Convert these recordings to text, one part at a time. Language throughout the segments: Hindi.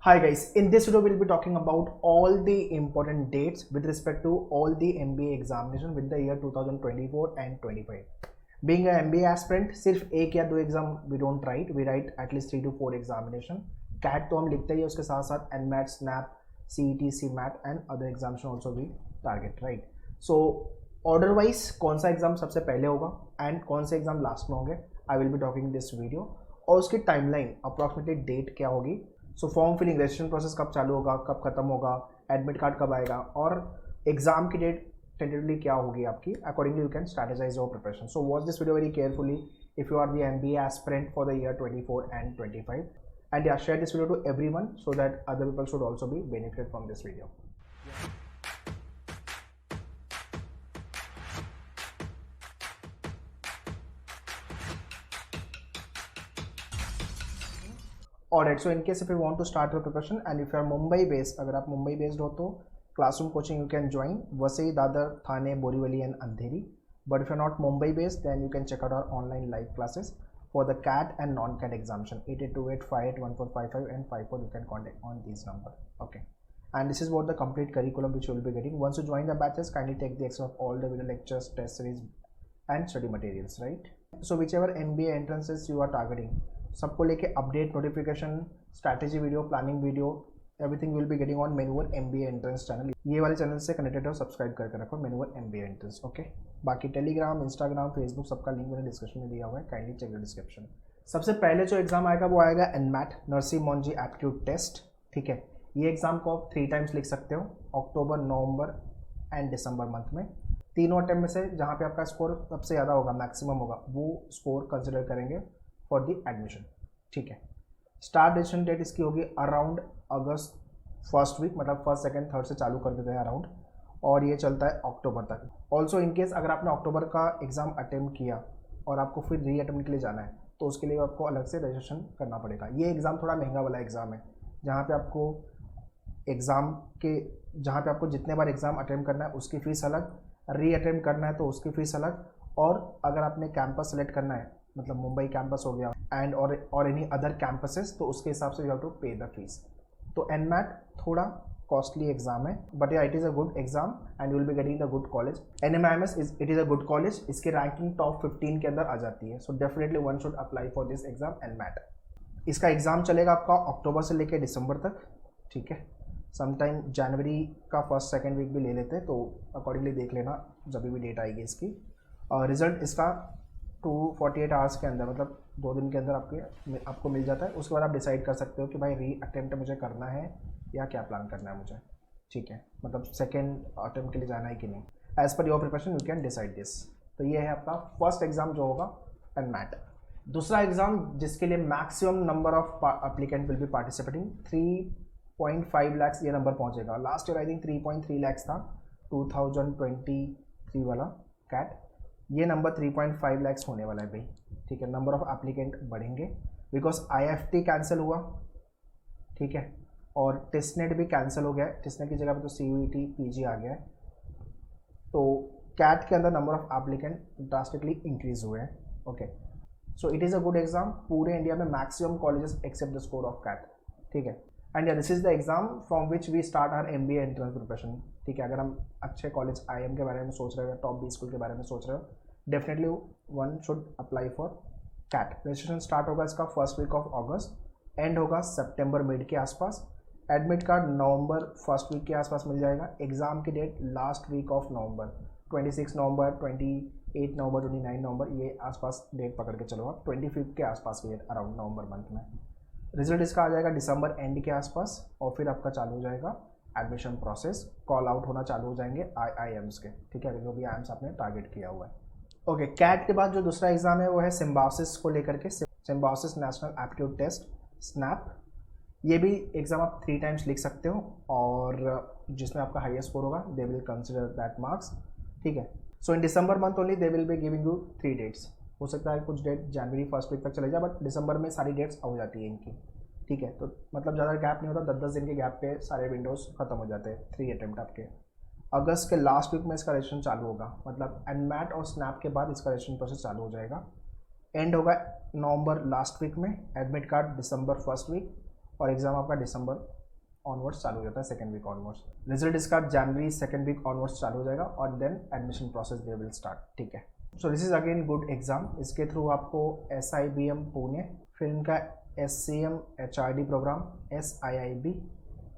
Hi guys, in this video we'll be talking about all the important dates with respect to all the MBA examination with the year 2024 and 25. Being a MBA aspirant, सिर्फ एक या दो exam we don't write, we write at least 3 to 4 examination. CAT तो हम लिखते ही, उसके साथ साथ NMAT, SNAP, CET, CMAT and other examination also we target, right? So order wise कौन सा एग्जाम सबसे पहले होगा and कौन से एग्जाम लास्ट में होंगे, I will be talking this video. और उसकी टाइमलाइन अप्रॉक्सीमेटली डेट क्या होगी, so form filling registration process कब चालू होगा, कब खत्म होगा, एडमिट कार्ड कब आएगा और एग्जाम की डेट टेंटेटिवली क्या होगी आपकी, accordingly you can strategize your preparation. So watch this video very carefully if you are the MBA aspirant for the year 24 and 25, and yeah, share this video to everyone so that other people should also be benefited from this video. Alright, so in case if you want to start your preparation and if you are Mumbai based, अगर आप मुंबई बेस्ड हो तो classroom coaching you can join Vasai, Dadar, Thane, Borivali and Andheri. But if you are not Mumbai based, then you can check out our online live classes for the CAT and non-CAT examination. 8828581455 and 54 you can contact on these number. Okay. And this is what the complete curriculum which you will be getting. Once you join the batches, kindly take the access of all the video lectures, test series and study materials, right? So whichever MBA entrances you are targeting, सबको लेके update, notification, strategy video, planning video, everything will be getting on मेनूवर MBA एंट्रेंस चैनल. ये वाले चैनल से कनेक्टेड हो, सब्सक्राइब करके रखो मेनूवर MBA एंट्रेंस. ओके, बाकी टेलीग्राम, इंस्टाग्राम, फेसबुक सबका लिंक मैंने डिस्क्रिप्शन में दिया हुआ है, काइंडली चेक द डिस्क्रिप्शन. सबसे पहले जो एग्जाम आएगा वो आएगा NMAT, Narasimha Monjee aptitude test. ठीक है, ये एग्जाम को आप 3 टाइम्स लिख सकते हो, अक्टूबर, नवंबर एंड दिसंबर मंथ में. तीनों अटेम्प्ट में से जहाँ पे आपका स्कोर सबसे ज़्यादा होगा, मैक्सिमम होगा, वो स्कोर कंसिडर करेंगे फॉर द एडमिशन. ठीक है, स्टार्ट रजिस्ट्रेशन डेट इसकी होगी अराउंड अगस्त फर्स्ट वीक, मतलब फर्स्ट सेकंड थर्ड से चालू कर देते हैं अराउंड, और ये चलता है अक्टूबर तक. ऑल्सो इन केस अगर आपने अक्टूबर का एग्ज़ाम अटेम्प्ट किया और आपको फिर री अटेम्प्ट के लिए जाना है तो उसके लिए आपको अलग से रजिस्ट्रेशन करना पड़ेगा. ये एग्ज़ाम थोड़ा महंगा वाला एग्ज़ाम है, जहाँ पे आपको जितने बार एग्ज़ाम अटेम्प्ट करना है उसकी फ़ीस अलग, री अटेम्प्ट करना है तो उसकी फ़ीस अलग, और अगर आपने कैंपस सेलेक्ट करना है, मतलब मुंबई कैंपस हो गया एंड और एनी अदर कैंपसेस, तो उसके हिसाब से यू हैव टू पे द फीस. तो NMAT थोड़ा कॉस्टली एग्जाम है, but it is a good exam and you will be getting the good college. NMIMS it is a good college, इसकी रैंकिंग टॉप 15 के अंदर आ जाती है. So definitely one should apply for this exam NMAT. इसका एग्ज़ाम चलेगा आपका अक्टूबर से लेकर दिसंबर तक. ठीक है, समटाइम जनवरी का फर्स्ट सेकेंड वीक भी ले लेते हैं, तो अकॉर्डिंगली देख लेना जब भी डेट आएगी इसकी. रिजल्ट इसका 248 आवर्स के अंदर, मतलब 2 दिन के अंदर आपको मिल जाता है. उसके बाद आप डिसाइड कर सकते हो कि भाई री अटेम्प्ट मुझे करना है या क्या प्लान करना है मुझे. ठीक है, मतलब सेकेंड अटेम्प्ट के लिए जाना है कि नहीं, as per your preparation you can decide this. तो ये है आपका फर्स्ट एग्जाम जो होगा NMAT. दूसरा एग्जाम जिसके लिए maximum number of applicant will be participating, 3.5 lakh ये नंबर पहुँचेगा. Last year I think 3.3 lakh था 2023 वाला CAT. ये नंबर 3.5 लाख होने वाला है भाई. ठीक है, नंबर ऑफ एप्लीकेंट बढ़ेंगे बिकॉज IFT कैंसिल हुआ. ठीक है, और टेस्टनेट भी कैंसिल हो गया है. टेस्टनेट की जगह पे तो CUET PG आ गया है. तो CAT के अंदर number of applicant drastically increase हुए हैं. Okay, so it is a good exam. पूरे इंडिया में maximum colleges accept the score of CAT. ठीक है, and this is the exam from which we start our MBA entrance preparation. ठीक है, अगर हम अच्छे कॉलेज IIM के बारे में सोच रहे हो, टॉप 20 स्कूल के बारे में सोच रहे हो, definitely one should apply for CAT. Registration start होगा इसका first week of August, end होगा सितंबर मिड के आसपास. Admit card November first week के आसपास मिल जाएगा. एग्ज़ाम की date last week of November, 26 November, 28 November, 29 November, ये आसपास डेट पकड़ के चलो आप. 25 के आसपास की डेट अराउंड नवंबर मंथ में. रिजल्ट इसका आ जाएगा दिसंबर एंड के आसपास, और फिर आपका चालू हो जाएगा एडमिशन प्रोसेस. कॉल आउट होना चालू हो जाएंगे IIMs के. ठीक है, जो भी IIMs आपने टारगेट किया हुआ है. ओके, CAT के बाद जो दूसरा एग्जाम है वो है सिम्बायोसिस को लेकर के, Symbiosis national aptitude test, SNAP. ये भी एग्जाम आप 3 टाइम्स लिख सकते हो, और जिसमें आपका हाईएस्ट स्कोर होगा they will consider that marks. ठीक है, so in December month only they will be giving you 3 dates. हो सकता है कुछ डेट जनवरी फर्स्ट वीक तक चले जाए, बट दिसंबर में सारी डेट्स हो जाती है इनकी. ठीक है, तो मतलब ज़्यादा गैप नहीं होता, 10-10 दिन के गैप पे सारे विंडोज़ खत्म हो जाते हैं. 3 अटेम्प्ट आपके. अगस्त के लास्ट वीक में इसका रजिस्ट्रेशन चालू होगा, मतलब NMAT और SNAP के बाद इसका रजिस्ट्रेशन प्रोसेस चालू हो जाएगा. एंड होगा नवंबर लास्ट वीक में. एडमिट कार्ड दिसंबर फर्स्ट वीक, और एग्ज़ाम आपका दिसंबर ऑनवर्ड्स चालू हो जाता है, सेकेंड वीक ऑनवर्ड्स। रिजल्ट इसका जनवरी सेकेंड वीक ऑनवर्ड्स चालू हो जाएगा और then admission process they will start, ठीक है। So this is again good exam. इसके थ्रू आपको SIBM पुणे, फिर इनका SCM HRD program, SIIB,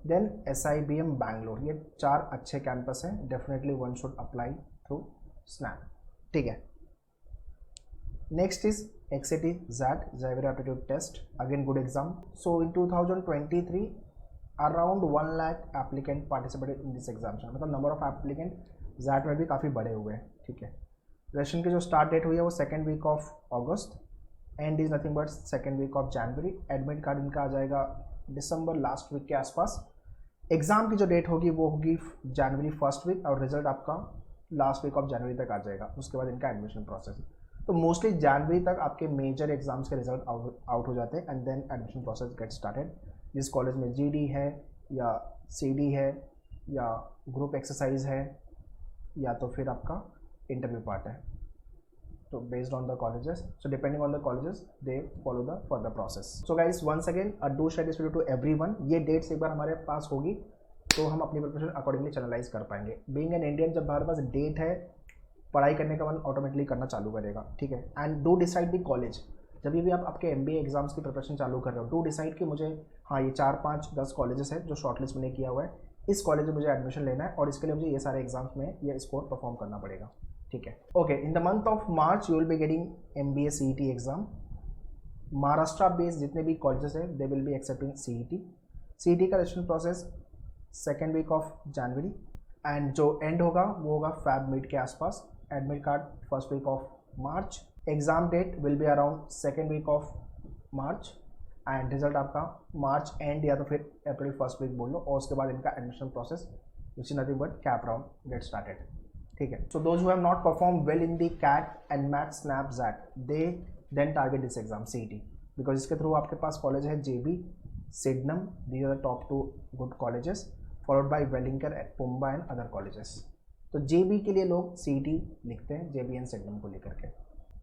then SIBM Bangalore, ये 4 अच्छे कैंपस हैं। Definitely one should apply through SNAP, ठीक है। Next is XAT ZAT, Xavier Aptitude Test, again good exam. So in 2023 around 1 lakh applicant participated in this examination, मतलब नंबर ऑफ एप्लीकेंट जैट में भी काफ़ी बड़े हुए हैं, ठीक है। रजिस्ट्रेशन की जो स्टार्ट डेट हुई है वो second week of August, end is nothing but second week of January. Admit card इनका आ जाएगा दिसंबर लास्ट वीक के आसपास। एग्ज़ाम की जो डेट होगी वो होगी जनवरी फर्स्ट वीक, और रिजल्ट आपका लास्ट वीक ऑफ जनवरी तक आ जाएगा। उसके बाद इनका एडमिशन प्रोसेस, तो मोस्टली जनवरी तक आपके मेजर एग्जाम्स के रिजल्ट आउट हो जाते हैं, and then admission process get started. जिस कॉलेज में GD है या CD है या ग्रुप एक्सरसाइज है या तो फिर आपका इंटरव्यू पार्ट है, तो based on the colleges, so depending on the colleges they follow the further process. So guys once again do share this video to everyone. ये डेट्स एक बार हमारे पास होगी तो हम अपनी प्रिपरेशन अकॉर्डिंगली चैनलाइज कर पाएंगे। बीइंग एन इंडियन, जब हमारे पास डेट है, पढ़ाई करने का मन ऑटोमेटिकली करना चालू करेगा, ठीक है। And do decide the college. जब भी आप आपके MBA एग्जाम्स की प्रिपरेशन चालू कर रहे हो, डू डिसाइड कि मुझे हाँ ये 4, 5, 10 कॉलेजेस है जो शॉर्टलिस्ट मैंने किया हुआ है, इस कॉलेज में मुझे एडमिशन लेना है और इसके लिए मुझे ये सारे एग्जाम्स में ये स्कोर परफॉर्म करना पड़ेगा, ठीक है। Okay, in the month of March you will be getting MBA CET exam. Maharashtra based जितने भी कॉलेजेस हैं they will be accepting CET का registration process second week of January, and जो एंड होगा वो होगा Feb मिड के आसपास। Admit card first week of March. Exam date will be around second week of March, and result आपका मार्च एंड या तो फिर अप्रैल फर्स्ट वीक बोल लो, और उसके बाद इनका admission process which is nothing but CAP round get started, ठीक है। So those who have not perform well in the CAT and MAT SNAP ZAT, they then target this exam CET, because इसके थ्रू आपके पास कॉलेज है JB, Sydenham, these are the top 2 good colleges, followed by Welingkar, PUMBA and other colleges. तो JB के लिए लोग CET लिखते हैं, JB एंड सिडनम को लेकर के।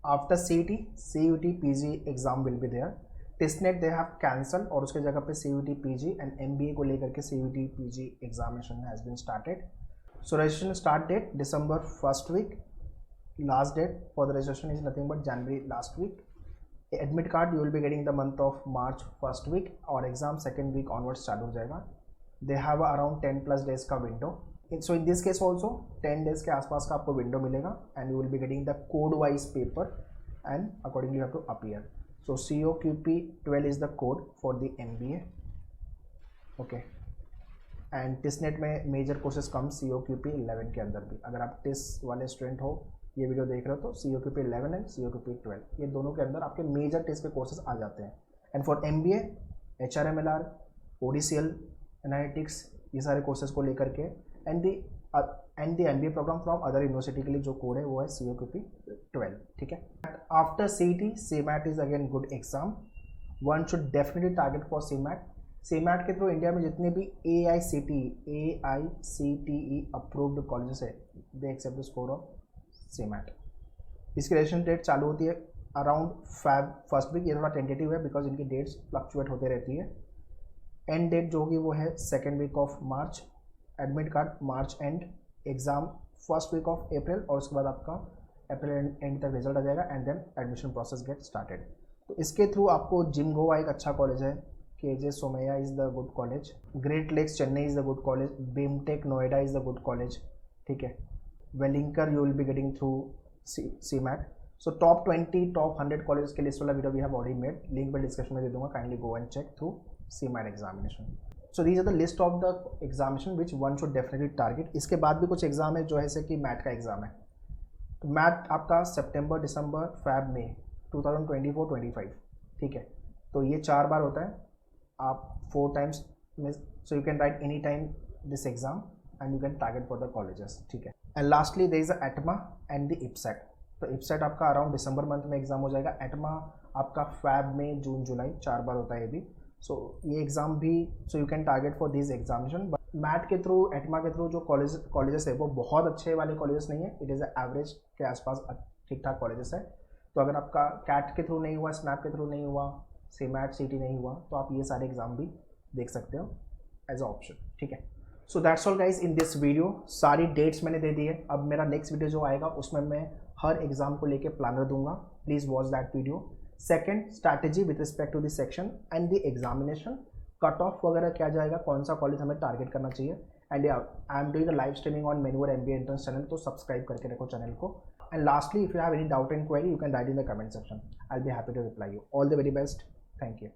After CET CUT PG exam will be there. TISSNET they have cancel, और उसके जगह पे CUT PG एंड MBA को लेकर के CUT PG examination has been started. So registration start date दिसंबर first week, last date for the registration is nothing but January last week. Admit card you will be getting the month of March first week, और एग्जाम सेकेंड वीक ऑनवर्ड्स चालू हो जाएगा। दे हैव अराउंड 10+ डेज का window. So in this case also 10 days के आसपास का आपको विंडो मिलेगा, and you will be getting the code wise paper and accordingly you have to appear. So COQP 12 is the code for the MBA, okay. And TISSNET में मेजर कोर्सेज कम COQP 11 के अंदर भी। अगर आप टिस वाले स्टूडेंट हो, ये वीडियो देख रहे हो, तो COQP 11 एंड COQP 12 ये दोनों के अंदर आपके मेजर टिस के कोर्सेज आ जाते हैं। And for MBA HRMLR, ODCL, analytics, ये सारे कोर्सेज को लेकर के, and the MBA program from other university के लिए जो कोड है वो है COQP 12, ठीक है। After CET CMAT is again good exam. One should definitely target for CMAT के थ्रू इंडिया में जितने भी AICTE अप्रूव्ड कॉलेजेस है, they accept the score of CMAT। इसकी रजिस्ट्रेशन डेट चालू होती है अराउंड Feb फर्स्ट वीक। ये थोड़ा टेंटेटिव है बिकॉज इनकी डेट्स फ्लक्चुएट होते रहती है। एंड डेट जो होगी वो है second week of March. Admit card March end, exam first week of April, और उसके बाद आपका अप्रैल एंड तक रिजल्ट आ जाएगा, and then admission process get started. तो इसके थ्रू आपको जिम गोवा एक अच्छा कॉलेज है, KJ Somaiya is the good college, Great Lakes Chennai is the good college, BIMTECH Noida is the good college, ठीक है। Welingkar you will be getting through CMAT। So top 20 top 100 college के लिस्ट वाला video we have already made, link मैं डिस्क्रिप्शन में दे दूंगा, kindly go and check through CMAT examination. So these are the list of the examination which one should definitely target. इसके बाद भी कुछ एग्जाम है जो है जैसे कि मैट का एग्जाम है, तो मैट आपका सितंबर, दिसंबर, Feb, May 2024-25, ठीक है। तो ये 4 बार होता है, आप 4 टाइम्स में, so you can write any time this exam and you can target for the colleges, ठीक है। And lastly there is the ATMA and the IPSET। तो IPSET आपका अराउंड दिसंबर मंथ में एग्जाम हो जाएगा, एटमा आपका Feb, May, June, July 4 बार होता है ये भी। सो ये एग्ज़ाम भी, so you can target for this examination. But MAT के थ्रू, एटमा के थ्रू जो कॉलेजेस है वो बहुत अच्छे वाले कॉलेजेस नहीं है, इट इज़ एवरेज के आसपास ठीक ठाक कॉलेजेस है। तो अगर आपका CAT के थ्रू नहीं हुआ, स्नैप के थ्रू नहीं हुआ, CMAT CET नहीं हुआ, तो आप ये सारे एग्ज़ाम भी देख सकते हो एज अ ऑप्शन, ठीक है। So that's all guys in this video. सारी डेट्स मैंने दे दी है। अब मेरा नेक्स्ट वीडियो जो आएगा उसमें मैं हर एग्जाम को लेके प्लानर दूंगा, please watch that video. Second, strategy with respect to the section and the examination, cut off वगैरह क्या जाएगा, कौन सा कॉलेज हमें टारगेट करना चाहिए। And I am doing the live streaming on मेन्यूअर MBA एंट्रेंस चैनल, तो सब्सक्राइब करके रखो चैनल को। And lastly, if you have any doubt and query, you can write in the comment section, I will be happy to reply you. All the very best, thank you.